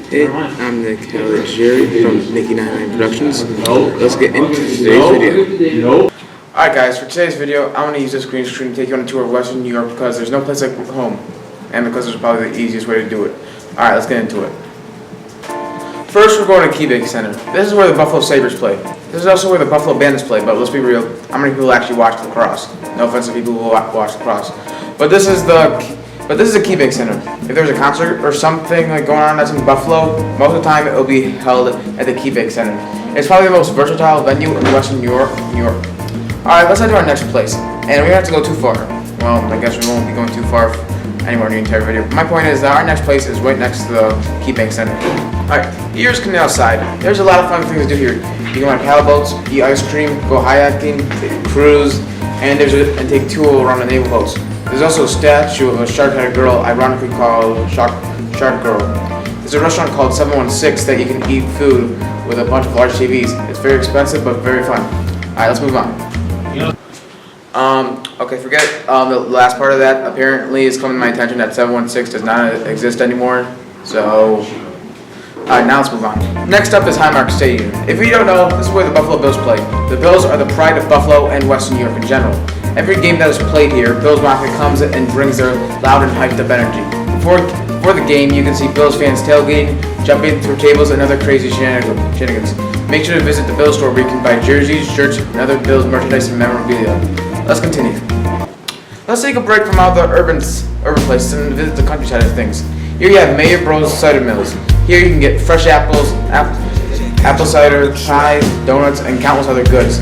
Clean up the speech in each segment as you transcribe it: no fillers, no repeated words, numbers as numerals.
Hey, I'm Nick Jerry from Nicky99 Productions. Let's get into today's video. Alright guys, for today's video, I want to use this green screen to take you on a tour of Western New York because there's no place like home. And because it's probably the easiest way to do it. Alright, let's get into it. First, we're going to KeyBank Center. This is where the Buffalo Sabres play. This is also where the Buffalo Bandits play, but let's be real, how many people actually watch lacrosse? No offense to people who watch lacrosse. But this is a KeyBank Center. If there's a concert or something like going on that's in Buffalo, most of the time it will be held at the KeyBank Center. It's probably the most versatile venue in Western New York. Alright, let's head to our next place. And we don't have to go too far. Well, I guess we won't be going too far anywhere in the entire video. My point is that our next place is right next to the KeyBank Center. Alright, Erie Canal side. There's a lot of fun things to do here. You can ride paddle boats, eat ice cream, go kayaking, cruise, and take tour around the naval boats. There's also a statue of a shark-headed girl, ironically called Shark Girl. There's a restaurant called 716 that you can eat food with a bunch of large TVs. It's very expensive, but very fun. Alright, let's move on. Okay, forget the last part of that. Apparently, it's coming to my attention that 716 does not exist anymore. So, alright, now let's move on. Next up is Highmark Stadium. If you don't know, this is where the Buffalo Bills play. The Bills are the pride of Buffalo and Western New York in general. Every game that is played here, Bills Mafia comes and brings their loud and hyped up energy. Before the game, you can see Bills fans tailgating, jumping through tables, and other crazy shenanigans. Make sure to visit the Bills store where you can buy jerseys, shirts, and other Bills merchandise and memorabilia. Let's continue. Let's take a break from all the urban places and visit the countryside of things. Here you have Mayor Bros Cider Mills. Here you can get fresh apples, apple cider, pies, donuts, and countless other goods.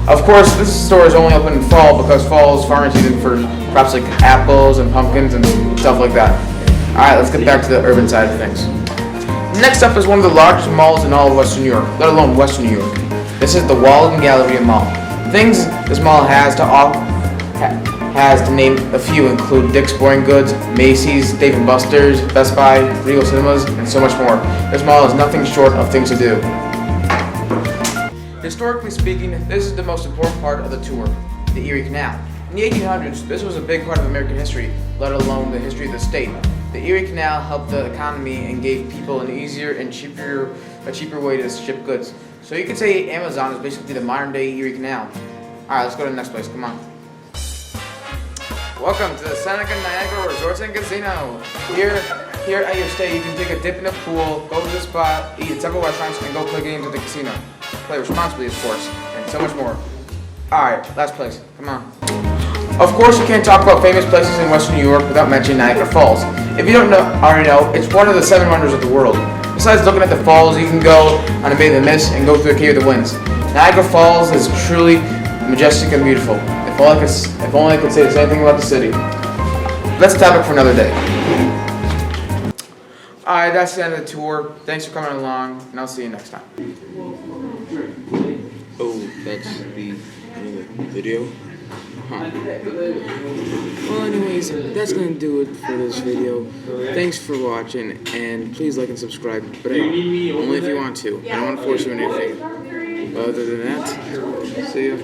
Of course, this store is only open in fall because fall is farming season for crops like apples and pumpkins and stuff like that. Alright, let's get back to the urban side of things. Next up is one of the largest malls in all of Western New York, let alone Western New York. This is the Walden Galleria Mall. Things this mall has to name a few include Dick's Sporting Goods, Macy's, Dave & Buster's, Best Buy, Regal Cinemas, and so much more. This mall is nothing short of things to do. Historically speaking, this is the most important part of the tour, the Erie Canal. In the 1800s, this was a big part of American history, let alone the history of the state. The Erie Canal helped the economy and gave people an easier and cheaper way to ship goods. So you could say Amazon is basically the modern day Erie Canal. Alright, let's go to the next place, come on. Welcome to the Seneca Niagara Resorts and Casino. Here at your stay, you can take a dip in the pool, go to the spa, eat at several restaurants, and go play games at the casino. Play responsibly, of course, and so much more. Alright, last place, come on. Of course, you can't talk about famous places in Western New York without mentioning Niagara Falls. If you don't already know, it's one of the 7 wonders of the world. Besides looking at the falls, you can go on a Bay of the Mist and go through the Cave of the Winds. Niagara Falls is truly majestic and beautiful. If only I could say the same thing about the city. That's a topic for another day. Alright, that's the end of the tour. Thanks for coming along, and I'll see you next time. Oh, that's the end of the video? Huh. Well, anyways, that's going to do it for this video. Thanks for watching, and please like and subscribe, but only if you want to. I don't want to force you into anything. But other than that, see ya.